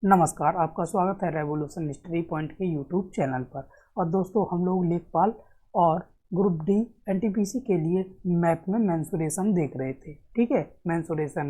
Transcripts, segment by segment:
नमस्कार, आपका स्वागत है रेवोल्यूशन हिस्ट्री पॉइंट के यूट्यूब चैनल पर। और दोस्तों, हम लोग लेखपाल और ग्रुप डी एनटीपीसी के लिए मैथ में मेंसुरेशन देख रहे थे। ठीक है, मेंसुरेशन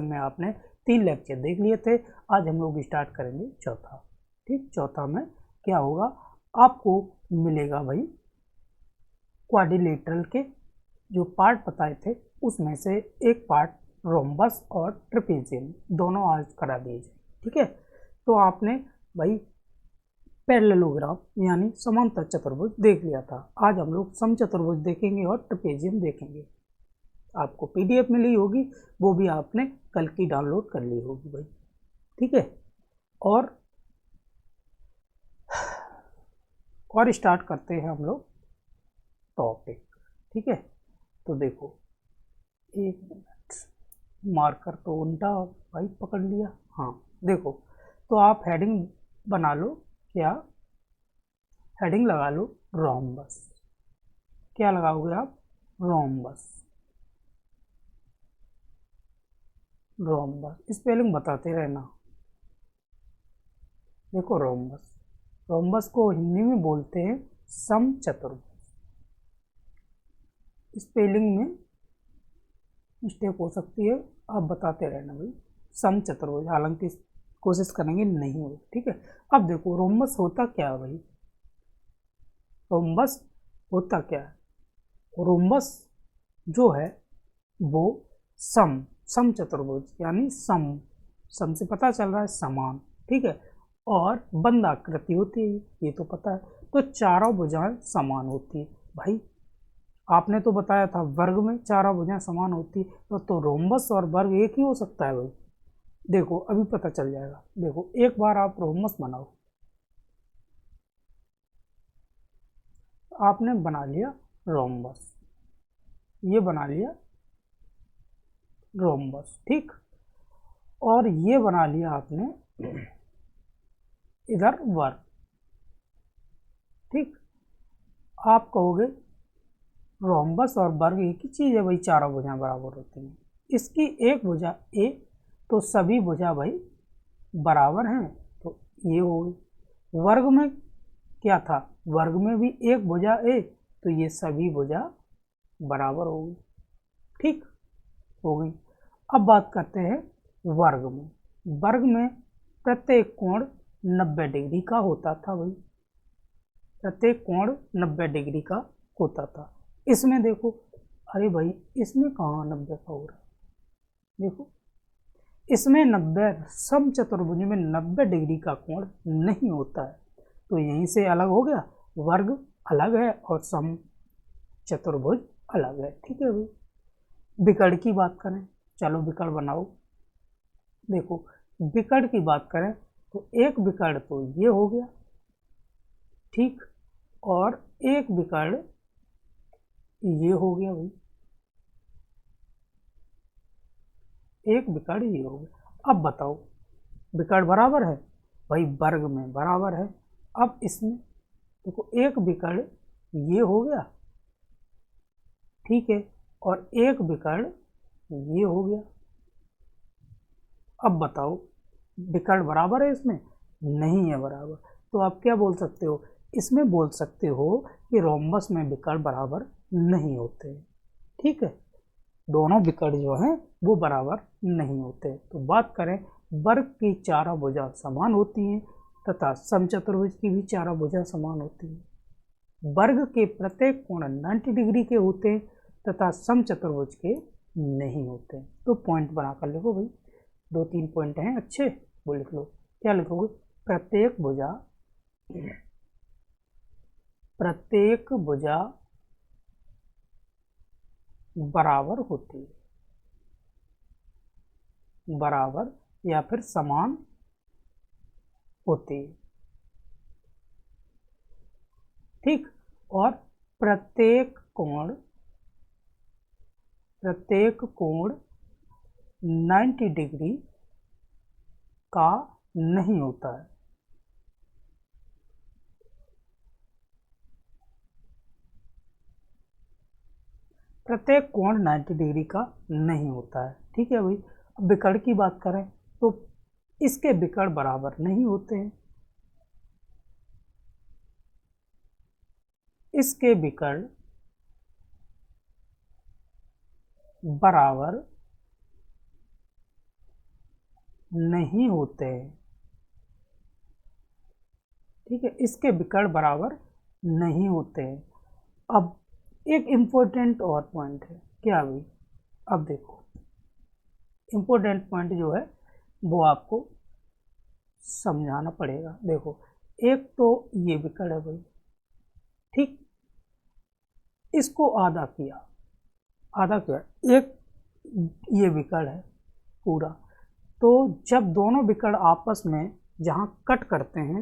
में आपने 3 लेक्चर देख लिए थे। आज हम लोग स्टार्ट करेंगे चौथा। ठीक, चौथा में क्या होगा, आपको मिलेगा भाई क्वाड्रिलेटरल के जो पार्ट बताए थे उसमें से एक पार्ट रोम्बस और ट्रेपेजियम दोनों आज करा दीजिए। ठीक है, तो आपने भाई पैरेललोग्राम यानी समांतर चतुर्भुज देख लिया था। आज हम लोग समचतुर्भुज देखेंगे और ट्रेपेजियम देखेंगे। आपको पीडीएफ मिली होगी, वो भी आपने कल की डाउनलोड कर ली होगी भाई। ठीक है, और स्टार्ट करते हैं हम लोग टॉपिक। ठीक है, तो देखो, एक मिनट, मार्कर तो उल्टा भाई पकड़ लिया। हाँ देखो, तो आप हेडिंग बना लो। क्या हेडिंग लगा लो? रोम्बस। क्या लगाओगे आप? रोम्बस। रोम्बस स्पेलिंग बताते रहना। देखो, रोम्बस, रोम्बस को हिंदी में बोलते हैं समचतुर्भुज। स्पेलिंग में मिस्टेक हो सकती है, आप बताते रहना भाई। समचतुर्भुज, हालांकि कोशिश करेंगे नहीं हो। ठीक है, अब देखो रोम्बस होता क्या है भाई। रोम्बस होता क्या है? रोम्बस जो है वो सम चतुर्भुज यानी सम से पता चल रहा है समान। ठीक है, और बंद आकृति होती है, ये तो पता है। तो चारों भुजाएं समान होती है भाई। आपने तो बताया था वर्ग में चारों भुजाएं समान होती है, तो रोम्बस और वर्ग एक ही हो सकता है भाई। देखो अभी पता चल जाएगा। देखो, एक बार आप रोम्बस बनाओ। आपने बना लिया रोम्बस, ये बना लिया रोम्बस। ठीक, और ये बना लिया आपने इधर वर्ग। ठीक, आप कहोगे रोम्बस और वर्ग एक ही चीज है भाई, चारों भुजाएं बराबर होती हैं। इसकी एक भुजा ए, तो सभी भुजा भाई बराबर हैं, तो ये हो गई। वर्ग में क्या था? वर्ग में भी एक भुजा ए, तो ये सभी भुजा बराबर हो गई। ठीक, हो गई। अब बात करते हैं वर्ग में। वर्ग में प्रत्येक कोण 90 डिग्री का होता था भाई। प्रत्येक कोण 90 डिग्री का होता था। इसमें देखो, अरे भाई इसमें कहाँ 90 का हो रहा है? देखो, इसमें 90, समचतुर्भुज में 90 डिग्री का कोण नहीं होता है, तो यहीं से अलग हो गया। वर्ग अलग है और सम चतुर्भुज अलग है। ठीक है भाई, विकर्ण की बात करें, चलो विकर्ण बनाओ। देखो, विकर्ण की बात करें तो एक विकर्ण तो ये हो गया। ठीक, और एक विकर्ण ये हो गया भाई। एक विकर्ण ये हो गया। अब बताओ, विकर्ण बराबर है भाई, वर्ग में बराबर है। अब इसमें देखो, एक विकर्ण ये हो गया। ठीक है, और एक विकर्ण ये हो गया। अब बताओ, विकर्ण बराबर है इसमें? नहीं है बराबर। तो आप क्या बोल सकते हो? इसमें बोल सकते हो कि रोम्बस में विकर्ण बराबर नहीं होते। ठीक है, दोनों विकर्ण जो हैं वो बराबर नहीं होते। तो बात करें, वर्ग की चारों भुजा समान होती हैं तथा समचतुर्भुज की भी चारों भुजा समान होती हैं। वर्ग के प्रत्येक कोण 90 डिग्री के होते हैं तथा समचतुर्भुज के नहीं होते। तो पॉइंट बनाकर लिखो भाई, 2-3 पॉइंट हैं अच्छे, वो लिख लो। क्या लिखोगे? प्रत्येक भुजा बराबर होती है, बराबर या फिर समान होती है। ठीक, और प्रत्येक कोण 90 डिग्री का नहीं होता है। प्रत्येक कोण 90 डिग्री का नहीं होता है। ठीक है भाई, अब विकर्ण की बात करें तो इसके विकर्ण बराबर नहीं होते हैं। इसके विकर्ण बराबर नहीं होते हैं। ठीक है, इसके विकर्ण बराबर नहीं होते हैं। अब एक इम्पोर्टेंट और पॉइंट है, क्या भाई? अब देखो, इम्पोर्टेंट पॉइंट जो है वो आपको समझाना पड़ेगा। देखो, एक तो ये विकर्ण है भाई, ठीक, इसको आधा किया, एक ये विकर्ण है पूरा। तो जब दोनों विकर्ण आपस में जहाँ कट करते हैं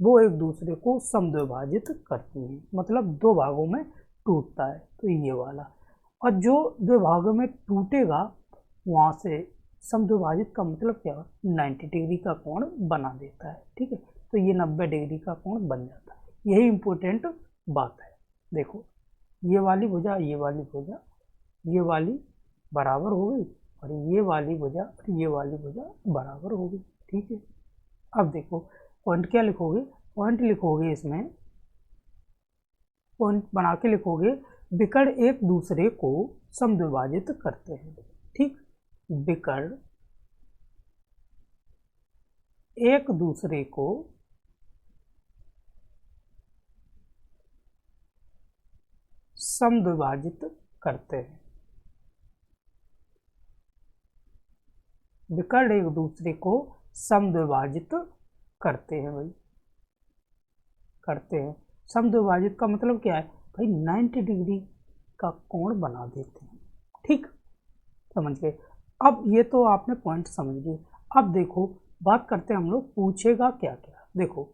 वो एक दूसरे को समद्विभाजित करती हैं, मतलब दो भागों में टूटता है, तो ये वाला। और जो दो भागों में टूटेगा वहाँ से समद्विभाजित का मतलब क्या है? 90 डिग्री का कोण बना देता है। ठीक है, तो ये 90 डिग्री का कोण बन जाता है। यही इम्पोर्टेंट बात है। देखो, ये वाली भुजा, ये वाली भुजा, ये वाली बराबर हो गई, और ये वाली भुजा और ये वाली भुजा बराबर हो गई। ठीक है, अब देखो पॉइंट क्या लिखोगे? पॉइंट लिखोगे, इसमें पॉइंट बना के लिखोगे, विकर्ण एक दूसरे को समद्विभाजित करते हैं। ठीक, विकर्ण एक दूसरे को समद्विभाजित करते हैं। विकर्ण एक दूसरे को समद्विभाजित करते हैं भाई, करते हैं। समद्विभाजित का मतलब क्या है भाई? 90 डिग्री का कोण बना देते हैं। ठीक, समझ गए? अब ये तो आपने पॉइंट समझ लिए। अब देखो, बात करते हैं हम लोग, पूछेगा क्या क्या। देखो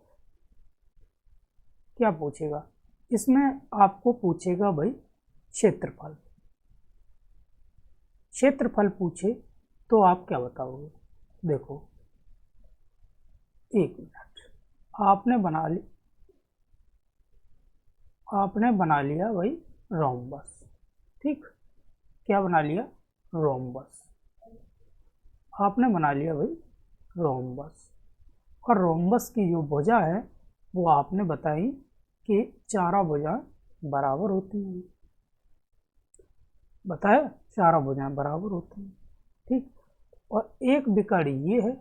क्या पूछेगा इसमें, आपको पूछेगा भाई क्षेत्रफल। क्षेत्रफल पूछे तो आप क्या बताओगे? देखो, एक मिनट, आपने बना लिया भाई रोम्बस। ठीक, क्या बना लिया? रोम्बस। आपने बना लिया भाई रोम्बस, और रोम्बस की जो भुजा है वो आपने बताई कि चारों भुजाएं बराबर होती हैं। बताया, चारों भुजाएं बराबर होती हैं। ठीक, और एक विकर्ण ये है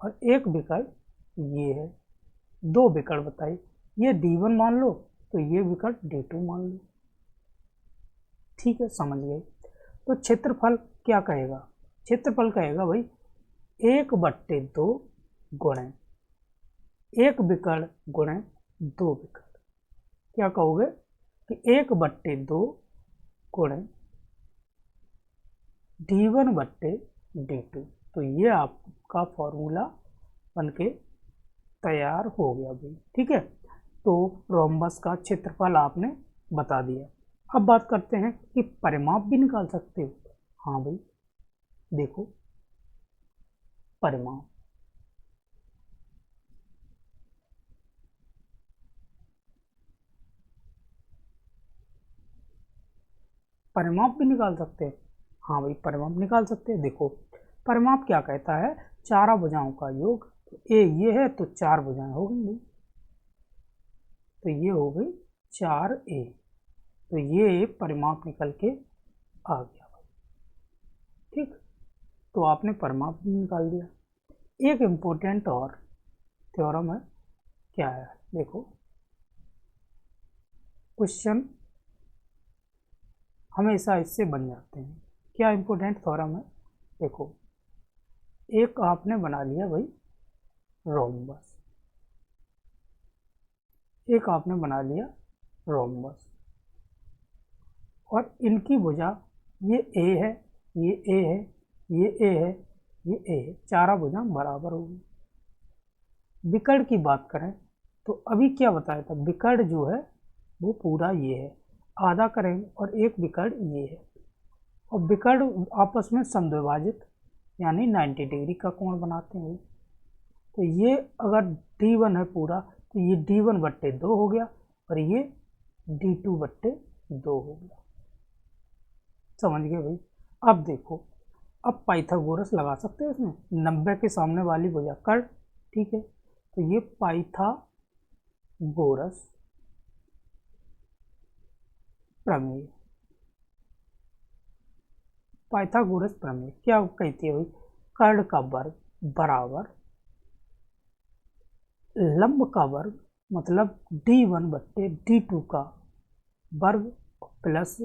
और एक विकर्ण ये है। दो विकर्ण बताई, ये D1 मान लो तो ये विकर्ण D2 मान लो। ठीक है, समझ गए? तो क्षेत्रफल क्या कहेगा? क्षेत्रफल कहेगा भाई 1/2 गुणे एक विकर्ण गुणे दो विकर्ण। क्या कहोगे कि 1/2 गुणे D1/D2। तो ये आपका फॉर्मूला बनके तैयार हो गया भाई। ठीक है, तो रोम्बस का क्षेत्रफल आपने बता दिया। अब बात करते हैं कि परिमाप भी निकाल सकते हो। हाँ भाई, देखो परिमाप, परिमाप भी निकाल सकते हैं। हाँ भाई, परिमाप निकाल सकते हैं। देखो, परिमाप क्या कहता है? चारों भुजाओं का योग। तो ए ये है तो 4 भुजाएं हो गई भाई, तो ये हो गई 4A। तो ये परिमाप निकल के आ गया भाई। ठीक, तो आपने परिमाप भी निकाल दिया। एक इम्पोर्टेंट और थ्योरम है, क्या है? देखो, क्वेश्चन हमेशा इससे बन जाते हैं। क्या इम्पोर्टेंट थ्योरम है? देखो, एक आपने बना लिया भाई रोम्बस, एक आपने बना लिया रोम्बस, और इनकी भुजा ये A है, ये A है, ये A है, ये A है, चारों भुजा बराबर होगी। विकर्ण की बात करें तो अभी क्या बताया था? विकर्ण जो है वो पूरा ये है, आधा करेंगे और एक विकर्ण ये है, और विकर्ण आपस में समद्विभाजित यानी 90 डिग्री का कोण बनाते हैं। तो ये अगर D1 है पूरा तो ये D1/2 हो गया, और ये D2/2 हो गया। समझ गए भाई? अब देखो, अब पाइथागोरस लगा सकते हैं इसमें, 90 के सामने वाली भुजा कर, ठीक है। तो ये पाइथागोरस प्रमेय, पाइथागोरस प्रमेय क्या कहती है भाई, कर्ण का वर्ग बराबर लंब का वर्ग मतलब d1 बट्टे d2 का वर्ग प्लस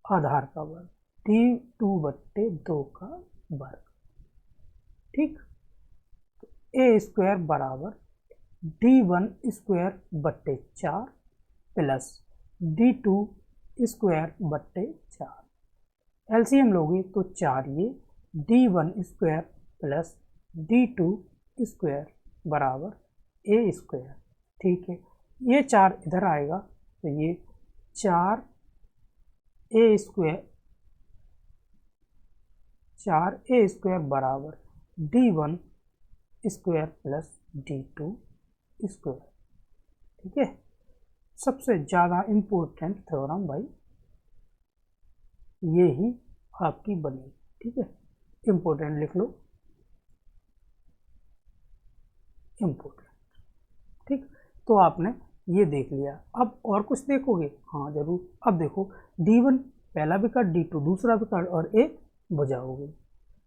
आधार का वर्ग d2 बट्टे 2 का वर्ग, ठीक। ए स्क्वायर बराबर d1 स्क्वायर बट्टे 4 प्लस d2 स्क्वायर बट्टे 4, एलसीएम लोगे तो 4 ये d1 square plus d2 square बराबर ए स्क्वायर, ठीक है। ये 4 इधर आएगा तो ये 4 ए स्क्वायर बराबर d1 square plus d2 square, ठीक है। सबसे ज़्यादा इम्पोर्टेंट थ्योरम भाई ये ही आपकी बनी, ठीक है। इम्पोर्टेंट लिख लो, इम्पोर्टेंट, ठीक। तो आपने ये देख लिया, अब और कुछ देखोगे, हाँ जरूर। अब देखो d1 पहला विकर्ण, d2 दूसरा विकर्ण और ए भुजा हो गई।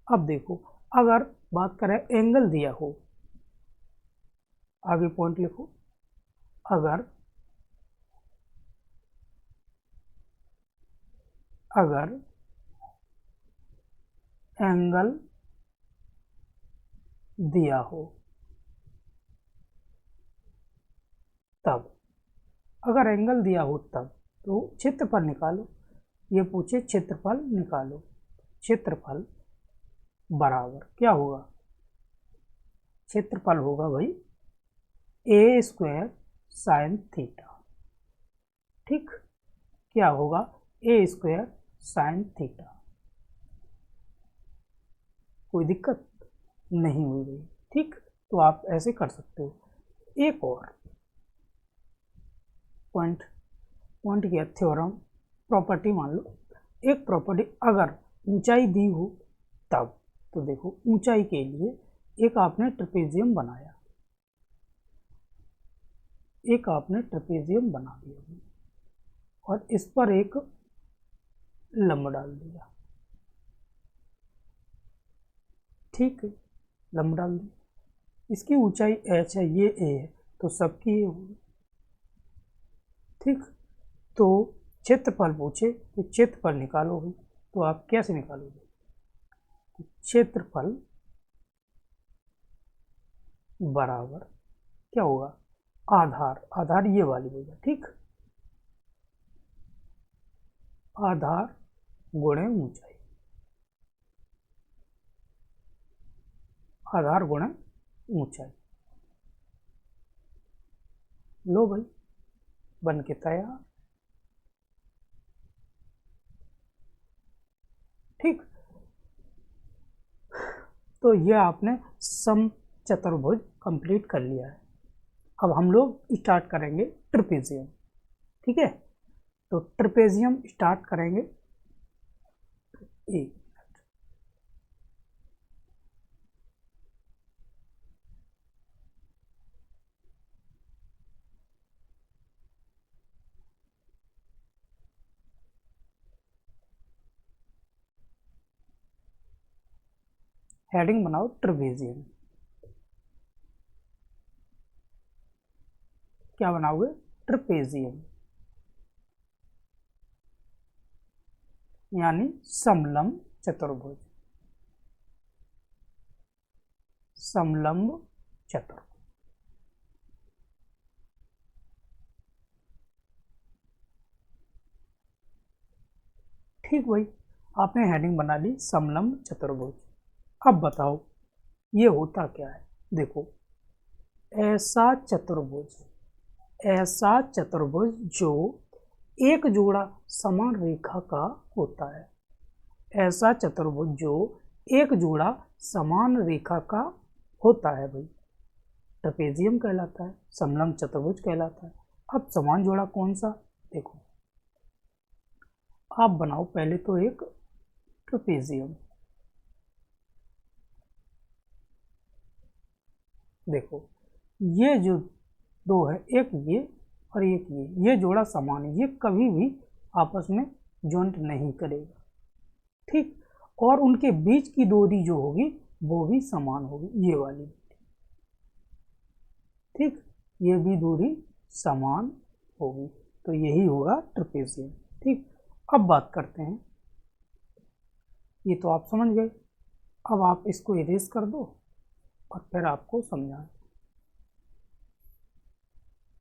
अब देखो अगर बात करें एंगल दिया हो, आगे पॉइंट लिखो, अगर एंगल दिया हो तब, अगर एंगल दिया हो तब तो क्षेत्रफल निकालो, ये पूछे क्षेत्रफल निकालो, क्षेत्रफल बराबर क्या होगा, क्षेत्रफल होगा भाई ए स्क्वायर साइन थीटा, ठीक। क्या होगा ए स्क्वायर साइन थीटा, कोई दिक्कत नहीं हुई गई, ठीक। तो आप ऐसे कर सकते हो। एक और पॉइंट किया थ्योरम, प्रॉपर्टी मान लो, एक प्रॉपर्टी अगर ऊंचाई दी हो तब, तो देखो ऊंचाई के लिए एक आपने ट्रेपेजियम बनाया, एक आपने ट्रेपेजियम बना दिया और इस पर एक लंब डाल दिया, ठीक है। लंब डाल दिया, इसकी ऊंचाई h है, ये a है, तो सबकी ये होगी, ठीक। तो क्षेत्रफल पूछे तो क्षेत्रफल निकालोगे, तो आप कैसे निकालोगे, तो क्षेत्रफल बराबर क्या होगा, आधार, आधार ये वाली होगा, ठीक। आधार गुणे ऊंचाई, आधार गुणे ऊंचाई, लो भाई बन के तैयार, ठीक। तो ये आपने सम चतुर्भुज कंप्लीट कर लिया है। अब हम लोग स्टार्ट करेंगे ट्रेपेजियम, ठीक है। तो ट्रेपेजियम स्टार्ट करेंगे, एक हेडिंग बनाओ ट्रेपेजियम, क्या बनाओगे, ट्रेपेजियम यानी समलंब चतुर्भुज, समलंब चतुर्भुज, ठीक भाई। आपने हेडिंग बना ली समलंब चतुर्भुज। अब बताओ ये होता क्या है, देखो ऐसा चतुर्भुज, ऐसा चतुर्भुज जो एक जोड़ा समान रेखा का होता है, ऐसा चतुर्भुज जो एक जोड़ा समान रेखा का होता है भाई, ट्रेपेजियम कहलाता है, समलंब चतुर्भुज कहलाता है। अब समान जोड़ा कौन सा, देखो आप बनाओ पहले तो एक ट्रेपेजियम, देखो ये जो दो है, एक ये और एक ये जोड़ा समान है, ये कभी भी आपस में जॉइंट नहीं करेगा, ठीक। और उनके बीच की दूरी जो होगी वो भी समान होगी, ये वाली, ठीक, ये भी दूरी समान होगी, तो यही होगा ट्रेपेजियम, ठीक। अब बात करते हैं, ये तो आप समझ गए, अब आप इसको इरेज कर दो और फिर आपको समझाएं।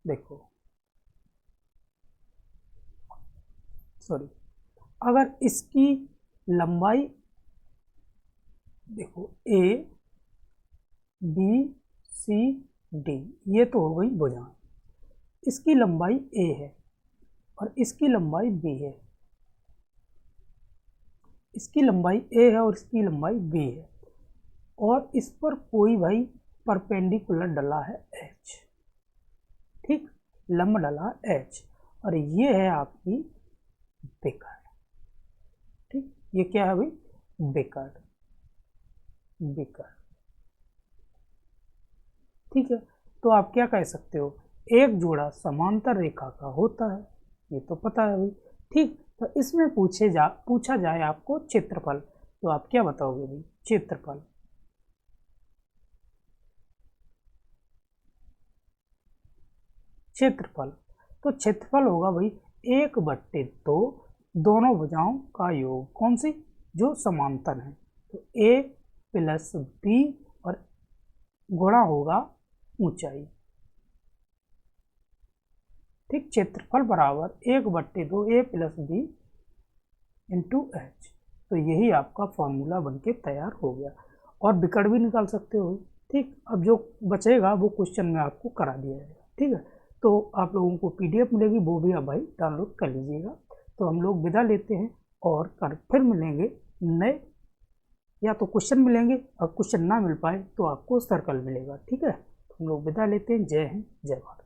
देखो सॉरी, अगर इसकी लंबाई देखो ए बी सी डी, ये तो हो गई भुजाएं, इसकी लंबाई ए है और इसकी लंबाई बी है, इसकी लंबाई ए है और इसकी लंबाई बी है, और इस पर कोई भाई परपेंडिकुलर डला है एच, ठीक, लंब डला एच, और ये है आपकी बेकार, ठीक, ये क्या है भाई, बेकार, बेकार, ठीक है। तो आप क्या कह सकते हो, एक जोड़ा समांतर रेखा का होता है, ये तो पता है भाई, ठीक। तो इसमें पूछा जाए आपको क्षेत्रफल, तो आप क्या बताओगे भाई, क्षेत्रफल, क्षेत्रफल, तो क्षेत्रफल होगा भाई 1/2 दोनों भुजाओं का योग, कौन सी, जो समांतर है, तो a प्लस b और गुणा होगा ऊंचाई, ठीक, क्षेत्रफल बराबर 1/2 a plus b into H, तो यही आपका फॉर्मूला बनके तैयार हो गया, और विकर्ण भी निकाल सकते हो, ठीक। अब जो बचेगा वो क्वेश्चन में आपको करा दिया जाएगा, ठीक है। तो आप लोगों को PDF मिलेगी, वो भी आप भाई डाउनलोड कर लीजिएगा। तो हम लोग विदा लेते हैं और फिर मिलेंगे नए, या तो क्वेश्चन मिलेंगे, और क्वेश्चन ना मिल पाए तो आपको सर्कल मिलेगा, ठीक है। तो हम लोग विदा लेते हैं, जय हिंद जय भारत।